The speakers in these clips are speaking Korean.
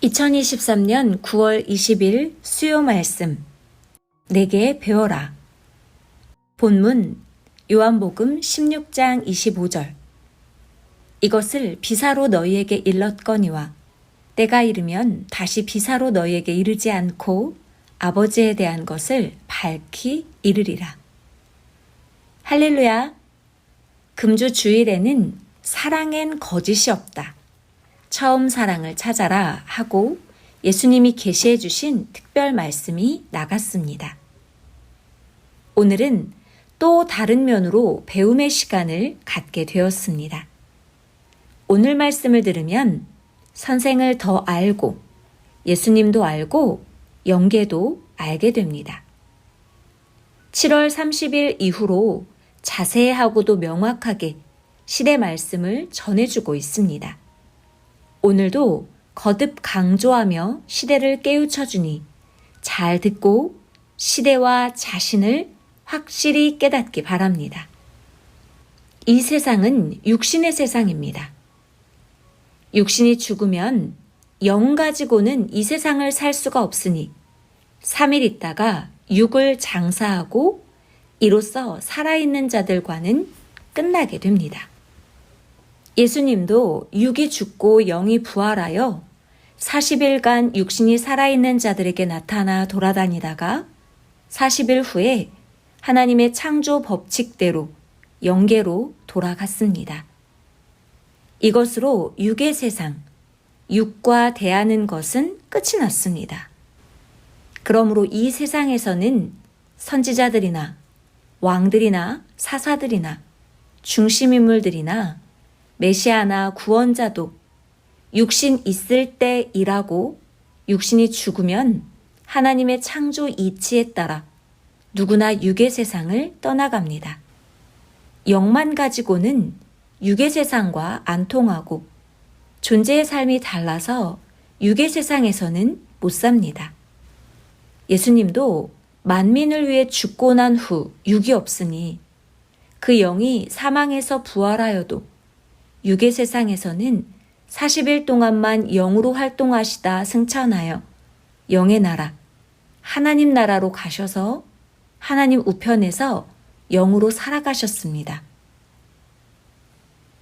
2023년 9월 20일 수요 말씀 내게 배워라. 본문 요한복음 16장 25절. 이것을 비사로 너희에게 일렀거니와 때가 이르면 다시 비사로 너희에게 이르지 않고 아버지에 대한 것을 밝히 이르리라. 할렐루야. 금주 주일에는 사랑엔 거짓이 없다. 처음 사랑을 찾아라 하고 예수님이 계시해 주신 특별 말씀이 나갔습니다. 오늘은 또 다른 면으로 배움의 시간을 갖게 되었습니다. 오늘 말씀을 들으면 선생을 더 알고 예수님도 알고 영계도 알게 됩니다. 7월 30일 이후로 자세하고도 명확하게 시대 말씀을 전해주고 있습니다. 오늘도 거듭 강조하며 시대를 깨우쳐주니 잘 듣고 시대와 자신을 확실히 깨닫기 바랍니다. 이 세상은 육신의 세상입니다. 육신이 죽으면 영 가지고는 이 세상을 살 수가 없으니 3일 있다가 육을 장사하고 이로써 살아있는 자들과는 끝나게 됩니다. 예수님도 육이 죽고 영이 부활하여 40일간 육신이 살아있는 자들에게 나타나 돌아다니다가 40일 후에 하나님의 창조 법칙대로 영계로 돌아갔습니다. 이것으로 육의 세상, 육과 대하는 것은 끝이 났습니다. 그러므로 이 세상에서는 선지자들이나 왕들이나 사사들이나 중심인물들이나 메시아나 구원자도 육신 있을 때 일하고 육신이 죽으면 하나님의 창조 이치에 따라 누구나 육의 세상을 떠나갑니다. 영만 가지고는 육의 세상과 안 통하고 존재의 삶이 달라서 육의 세상에서는 못 삽니다. 예수님도 만민을 위해 죽고 난 후 육이 없으니 그 영이 사망에서 부활하여도 육의 세상에서는 40일 동안만 영으로 활동하시다 승천하여 영의 나라, 하나님 나라로 가셔서 하나님 우편에서 영으로 살아가셨습니다.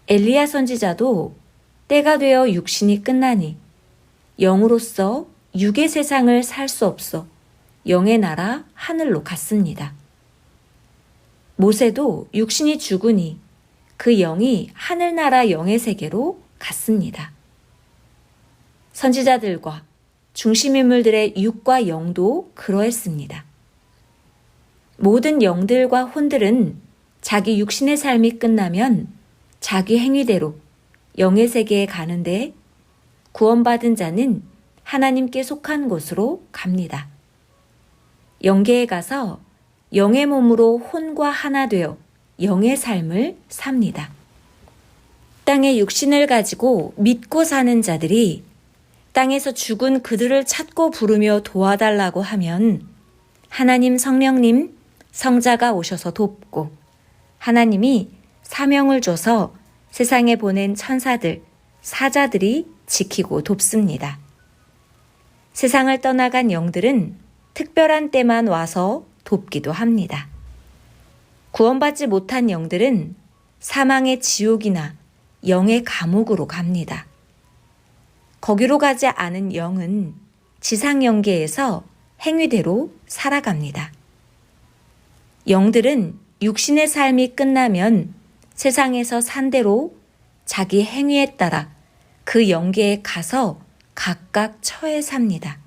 엘리야 선지자도 때가 되어 육신이 끝나니 영으로서 육의 세상을 살 수 없어 영의 나라 하늘로 갔습니다. 모세도 육신이 죽으니 그 영이 하늘나라 영의 세계로 갔습니다. 선지자들과 중심인물들의 육과 영도 그러했습니다. 모든 영들과 혼들은 자기 육신의 삶이 끝나면 자기 행위대로 영의 세계에 가는데 구원받은 자는 하나님께 속한 곳으로 갑니다. 영계에 가서 영의 몸으로 혼과 하나 되어 영의 삶을 삽니다. 땅의 육신을 가지고 믿고 사는 자들이 땅에서 죽은 그들을 찾고 부르며 도와달라고 하면 하나님 성령님, 성자가 오셔서 돕고 하나님이 사명을 줘서 세상에 보낸 천사들, 사자들이 지키고 돕습니다. 세상을 떠나간 영들은 특별한 때만 와서 돕기도 합니다. 구원받지 못한 영들은 사망의 지옥이나 영의 감옥으로 갑니다. 거기로 가지 않은 영은 지상 영계에서 행위대로 살아갑니다. 영들은 육신의 삶이 끝나면 세상에서 산 대로 자기 행위에 따라 그 영계에 가서 각각 처해 삽니다.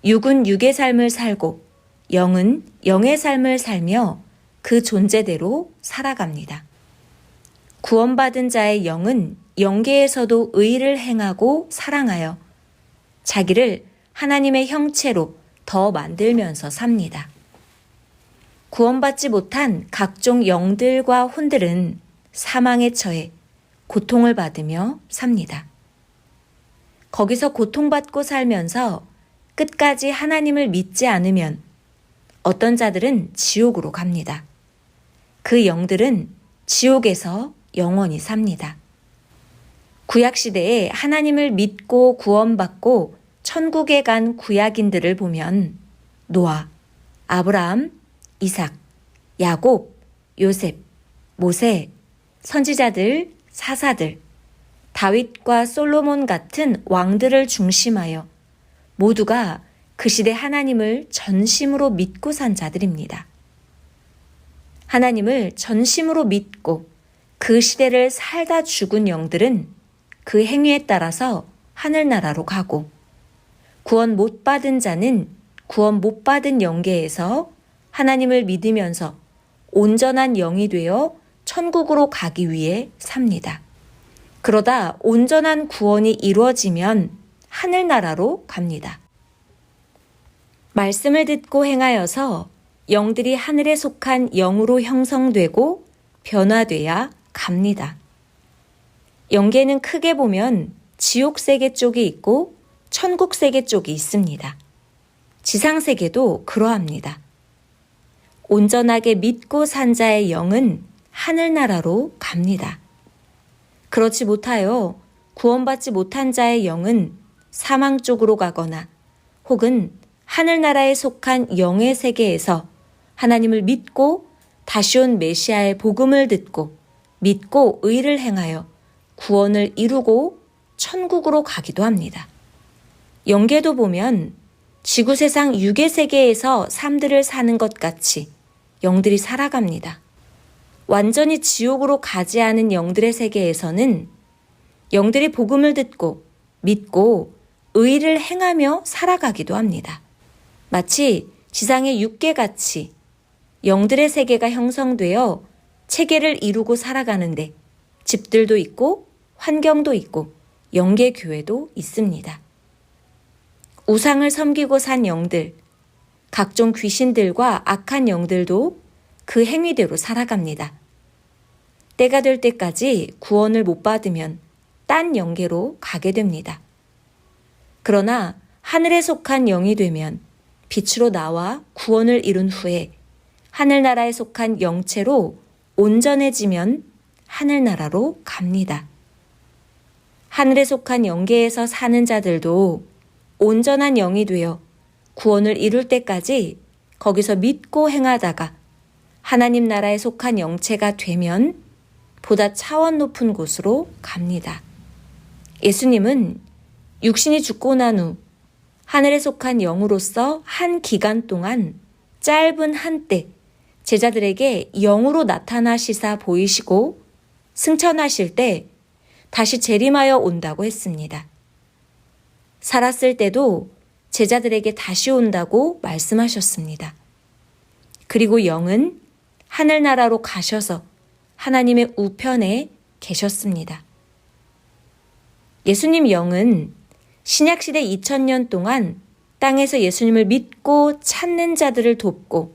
육은 육의 삶을 살고 영은 영의 삶을 살며 그 존재대로 살아갑니다. 구원받은 자의 영은 영계에서도 의를 행하고 사랑하여 자기를 하나님의 형체로 더 만들면서 삽니다. 구원받지 못한 각종 영들과 혼들은 사망에 처해 고통을 받으며 삽니다. 거기서 고통받고 살면서 끝까지 하나님을 믿지 않으면 어떤 자들은 지옥으로 갑니다. 그 영들은 지옥에서 영원히 삽니다. 구약시대에 하나님을 믿고 구원받고 천국에 간 구약인들을 보면 노아, 아브라함, 이삭, 야곱, 요셉, 모세, 선지자들, 사사들, 다윗과 솔로몬 같은 왕들을 중심하여 모두가 그 시대 하나님을 전심으로 믿고 산 자들입니다. 하나님을 전심으로 믿고 그 시대를 살다 죽은 영들은 그 행위에 따라서 하늘나라로 가고, 구원 못 받은 자는 구원 못 받은 영계에서 하나님을 믿으면서 온전한 영이 되어 천국으로 가기 위해 삽니다. 그러다 온전한 구원이 이루어지면 하늘나라로 갑니다. 말씀을 듣고 행하여서 영들이 하늘에 속한 영으로 형성되고 변화돼야 갑니다. 영계는 크게 보면 지옥세계 쪽이 있고 천국세계 쪽이 있습니다. 지상세계도 그러합니다. 온전하게 믿고 산 자의 영은 하늘나라로 갑니다. 그렇지 못하여 구원받지 못한 자의 영은 사망 쪽으로 가거나 혹은 하늘나라에 속한 영의 세계에서 하나님을 믿고 다시 온 메시아의 복음을 듣고 믿고 의를 행하여 구원을 이루고 천국으로 가기도 합니다. 영계도 보면 지구세상 육의 세계에서 삶들을 사는 것 같이 영들이 살아갑니다. 완전히 지옥으로 가지 않은 영들의 세계에서는 영들이 복음을 듣고 믿고 의를 행하며 살아가기도 합니다. 마치 지상의 육계같이 영들의 세계가 형성되어 체계를 이루고 살아가는데 집들도 있고 환경도 있고 영계 교회도 있습니다. 우상을 섬기고 산 영들, 각종 귀신들과 악한 영들도 그 행위대로 살아갑니다. 때가 될 때까지 구원을 못 받으면 딴 영계로 가게 됩니다. 그러나 하늘에 속한 영이 되면 빛으로 나와 구원을 이룬 후에 하늘나라에 속한 영체로 온전해지면 하늘나라로 갑니다. 하늘에 속한 영계에서 사는 자들도 온전한 영이 되어 구원을 이룰 때까지 거기서 믿고 행하다가 하나님 나라에 속한 영체가 되면 보다 차원 높은 곳으로 갑니다. 예수님은 육신이 죽고 난 후 하늘에 속한 영으로서 한 기간 동안 짧은 한때 제자들에게 영으로 나타나시사 보이시고 승천하실 때 다시 재림하여 온다고 했습니다. 살았을 때도 제자들에게 다시 온다고 말씀하셨습니다. 그리고 영은 하늘나라로 가셔서 하나님의 우편에 계셨습니다. 예수님 영은 신약시대 2000년 동안 땅에서 예수님을 믿고 찾는 자들을 돕고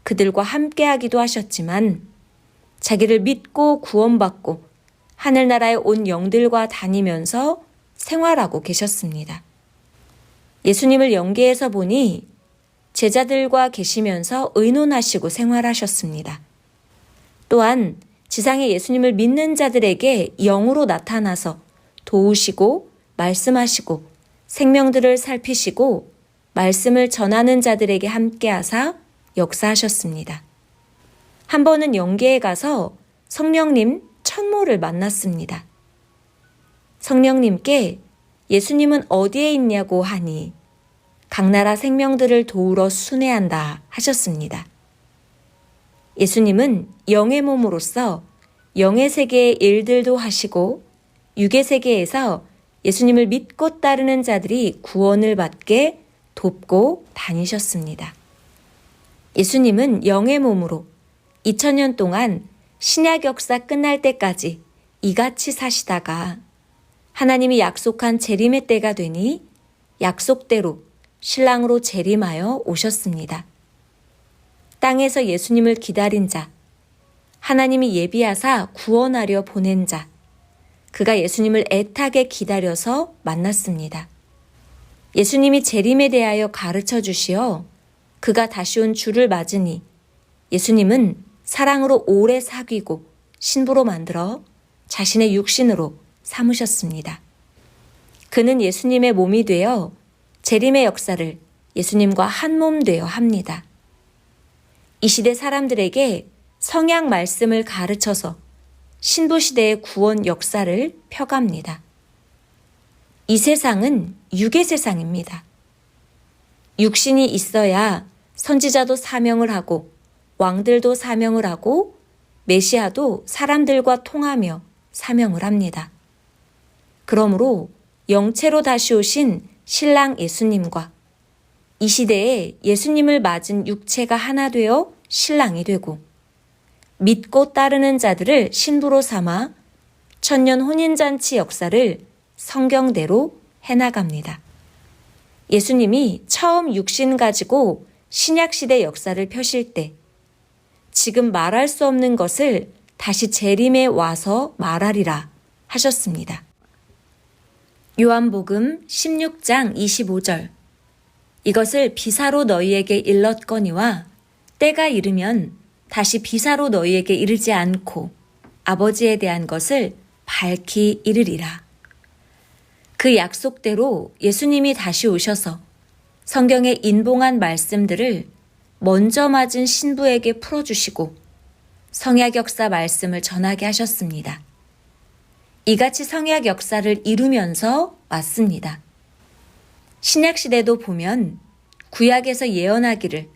그들과 함께하기도 하셨지만 자기를 믿고 구원받고 하늘나라에 온 영들과 다니면서 생활하고 계셨습니다. 예수님을 영계에서 보니 제자들과 계시면서 의논하시고 생활하셨습니다. 또한 지상에 예수님을 믿는 자들에게 영으로 나타나서 도우시고 말씀하시고 생명들을 살피시고 말씀을 전하는 자들에게 함께하사 역사하셨습니다. 한 번은 영계에 가서 성령님 천모를 만났습니다. 성령님께 예수님은 어디에 있냐고 하니 각 나라 생명들을 도우러 순회한다 하셨습니다. 예수님은 영의 몸으로서 영의 세계의 일들도 하시고 육의 세계에서 예수님을 믿고 따르는 자들이 구원을 받게 돕고 다니셨습니다. 예수님은 영의 몸으로 2000년 동안 신약 역사 끝날 때까지 이같이 사시다가 하나님이 약속한 재림의 때가 되니 약속대로 신랑으로 재림하여 오셨습니다. 땅에서 예수님을 기다린 자, 하나님이 예비하사 구원하려 보낸 자, 그가 예수님을 애타게 기다려서 만났습니다. 예수님이 재림에 대하여 가르쳐 주시어 그가 다시 온 주를 맞으니 예수님은 사랑으로 오래 사귀고 신부로 만들어 자신의 육신으로 삼으셨습니다. 그는 예수님의 몸이 되어 재림의 역사를 예수님과 한 몸 되어 합니다. 이 시대 사람들에게 성약 말씀을 가르쳐서 신부시대의 구원 역사를 펴갑니다. 이 세상은 육의 세상입니다. 육신이 있어야 선지자도 사명을 하고 왕들도 사명을 하고 메시아도 사람들과 통하며 사명을 합니다. 그러므로 영체로 다시 오신 신랑 예수님과 이 시대에 예수님을 맞은 육체가 하나 되어 신랑이 되고 믿고 따르는 자들을 신부로 삼아 천년 혼인잔치 역사를 성경대로 해나갑니다. 예수님이 처음 육신 가지고 신약시대 역사를 펴실 때 지금 말할 수 없는 것을 다시 재림에 와서 말하리라 하셨습니다. 요한복음 16장 25절 이것을 비사로 너희에게 일렀거니와 때가 이르면 다시 비사로 너희에게 이르지 않고 아버지에 대한 것을 밝히 이르리라. 그 약속대로 예수님이 다시 오셔서 성경에 인봉한 말씀들을 먼저 맞은 신부에게 풀어주시고 성약 역사 말씀을 전하게 하셨습니다. 이같이 성약 역사를 이루면서 왔습니다. 신약시대도 보면 구약에서 예언하기를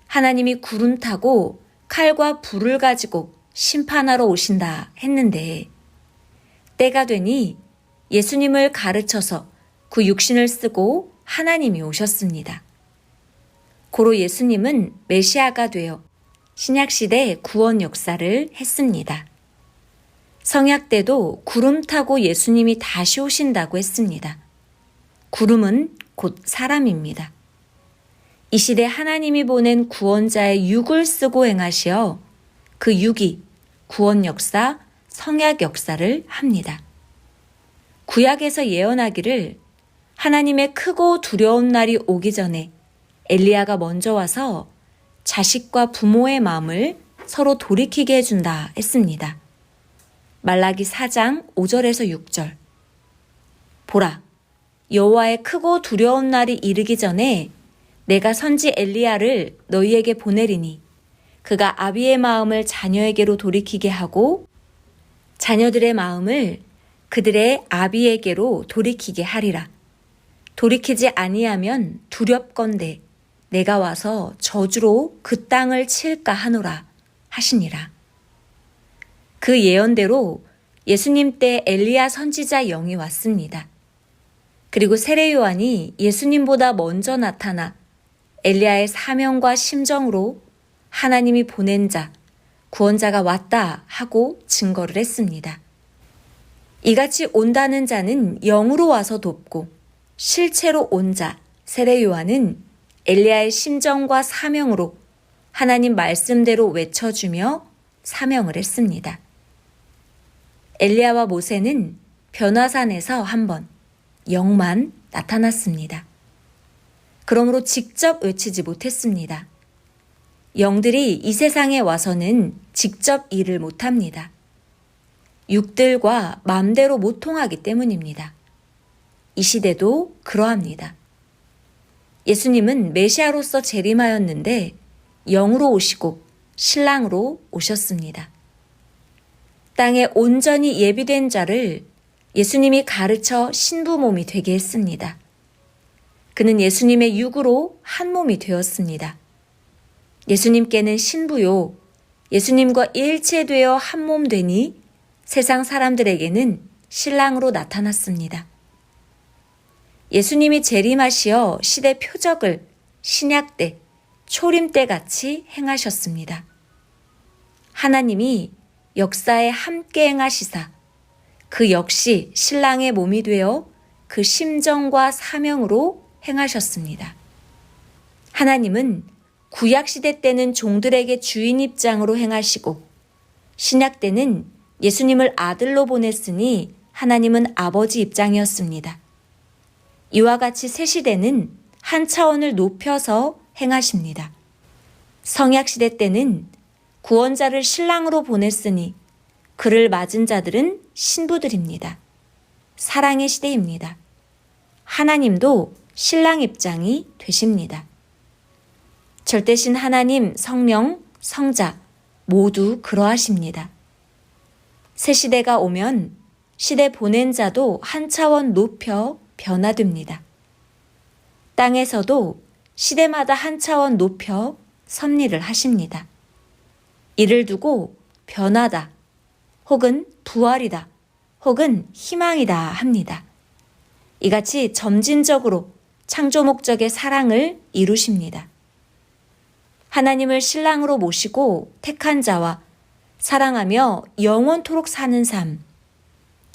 하나님이 구름 타고 칼과 불을 가지고 심판하러 오신다 했는데 때가 되니 예수님을 가르쳐서 그 육신을 쓰고 하나님이 오셨습니다. 고로 예수님은 메시아가 되어 신약시대 구원 역사를 했습니다. 성약 때도 구름 타고 예수님이 다시 오신다고 했습니다. 구름은 곧 사람입니다. 이 시대 하나님이 보낸 구원자의 육을 쓰고 행하시어 그 육이 구원 역사, 성약 역사를 합니다. 구약에서 예언하기를 하나님의 크고 두려운 날이 오기 전에 엘리야가 먼저 와서 자식과 부모의 마음을 서로 돌이키게 해준다 했습니다. 말라기 4장 5절에서 6절 보라, 여호와의 크고 두려운 날이 이르기 전에 내가 선지 엘리야를 너희에게 보내리니 그가 아비의 마음을 자녀에게로 돌이키게 하고 자녀들의 마음을 그들의 아비에게로 돌이키게 하리라. 돌이키지 아니하면 두렵건대 내가 와서 저주로 그 땅을 칠까 하노라 하시니라. 그 예언대로 예수님 때 엘리야 선지자 영이 왔습니다. 그리고 세례 요한이 예수님보다 먼저 나타나 엘리야의 사명과 심정으로 하나님이 보낸 자, 구원자가 왔다 하고 증거를 했습니다. 이같이 온다는 자는 영으로 와서 돕고 실체로 온 자, 세례 요한은 엘리야의 심정과 사명으로 하나님 말씀대로 외쳐주며 사명을 했습니다. 엘리야와 모세는 변화산에서 한번 영만 나타났습니다. 그러므로 직접 외치지 못했습니다. 영들이 이 세상에 와서는 직접 일을 못합니다. 육들과 마음대로 못 통하기 때문입니다. 이 시대도 그러합니다. 예수님은 메시아로서 재림하였는데 영으로 오시고 신랑으로 오셨습니다. 땅에 온전히 예비된 자를 예수님이 가르쳐 신부 몸이 되게 했습니다. 그는 예수님의 육으로 한 몸이 되었습니다. 예수님께는 신부요, 예수님과 일체되어 한 몸 되니 세상 사람들에게는 신랑으로 나타났습니다. 예수님이 재림하시어 시대 표적을 신약 때, 초림 때 같이 행하셨습니다. 하나님이 역사에 함께 행하시사 그 역시 신랑의 몸이 되어 그 심정과 사명으로 행하셨습니다. 하나님은 구약시대 때는 종들에게 주인 입장으로 행하시고 신약 때는 예수님을 아들로 보냈으니 하나님은 아버지 입장이었습니다. 이와 같이 새 시대는 한 차원을 높여서 행하십니다. 성약시대 때는 구원자를 신랑으로 보냈으니 그를 맞은 자들은 신부들입니다. 사랑의 시대입니다. 하나님도 신랑 입장이 되십니다. 절대신 하나님, 성령, 성자 모두 그러하십니다. 새 시대가 오면 시대 보낸 자도 한 차원 높여 변화됩니다. 땅에서도 시대마다 한 차원 높여 섭리를 하십니다. 이를 두고 변화다, 혹은 부활이다, 혹은 희망이다 합니다. 이같이 점진적으로 창조 목적의 사랑을 이루십니다. 하나님을 신랑으로 모시고 택한 자와 사랑하며 영원토록 사는 삶,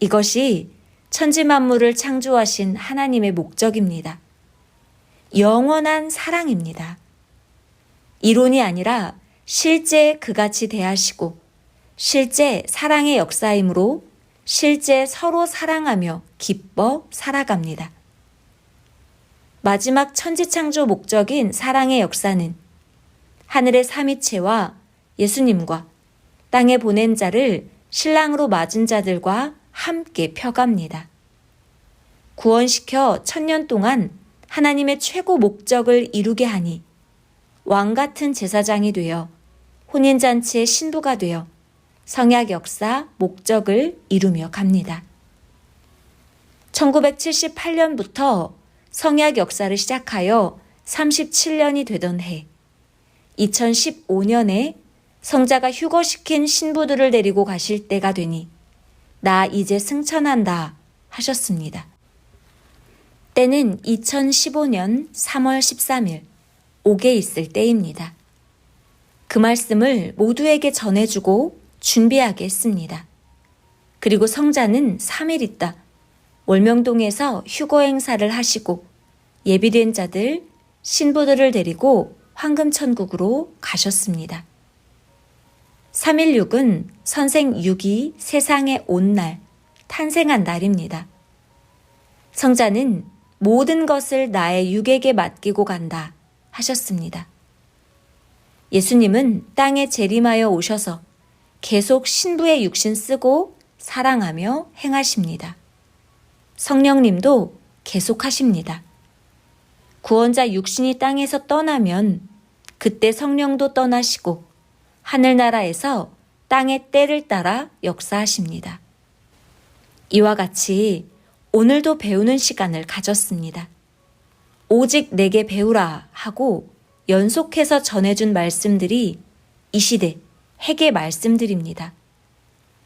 이것이 천지 만물을 창조하신 하나님의 목적입니다. 영원한 사랑입니다. 이론이 아니라 실제 그같이 대하시고 실제 사랑의 역사이므로 실제 서로 사랑하며 기뻐 살아갑니다. 마지막 천지창조 목적인 사랑의 역사는 하늘의 삼위체와 예수님과 땅에 보낸 자를 신랑으로 맞은 자들과 함께 펴갑니다. 구원시켜 1000년 동안 하나님의 최고 목적을 이루게 하니 왕 같은 제사장이 되어 혼인잔치의 신부가 되어 성약 역사 목적을 이루며 갑니다. 1978년부터 성약 역사를 시작하여 37년이 되던 해, 2015년에 성자가 휴거시킨 신부들을 데리고 가실 때가 되니 나 이제 승천한다 하셨습니다. 때는 2015년 3월 13일 옥에 있을 때입니다. 그 말씀을 모두에게 전해주고 준비하게 했습니다. 그리고 성자는 3일 있다 월명동에서 휴거 행사를 하시고 예비된 자들, 신부들을 데리고 황금천국으로 가셨습니다. 3.16은 선생 6이 세상에 온 날, 탄생한 날입니다. 성자는 모든 것을 나의 육에게 맡기고 간다 하셨습니다. 예수님은 땅에 재림하여 오셔서 계속 신부의 육신 쓰고 사랑하며 행하십니다. 성령님도 계속하십니다. 구원자 육신이 땅에서 떠나면 그때 성령도 떠나시고 하늘나라에서 땅의 때를 따라 역사하십니다. 이와 같이 오늘도 배우는 시간을 가졌습니다. 오직 내게 배우라 하고 연속해서 전해준 말씀들이 이 시대 핵의 말씀들입니다.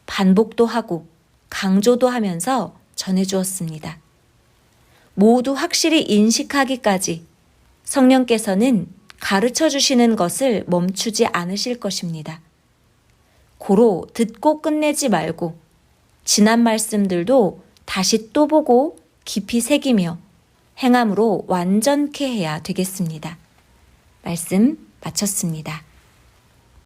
반복도 하고 강조도 하면서 전해주었습니다. 모두 확실히 인식하기까지 성령께서는 가르쳐 주시는 것을 멈추지 않으실 것입니다. 고로 듣고 끝내지 말고 지난 말씀들도 다시 또 보고 깊이 새기며 행함으로 완전케 해야 되겠습니다. 말씀 마쳤습니다.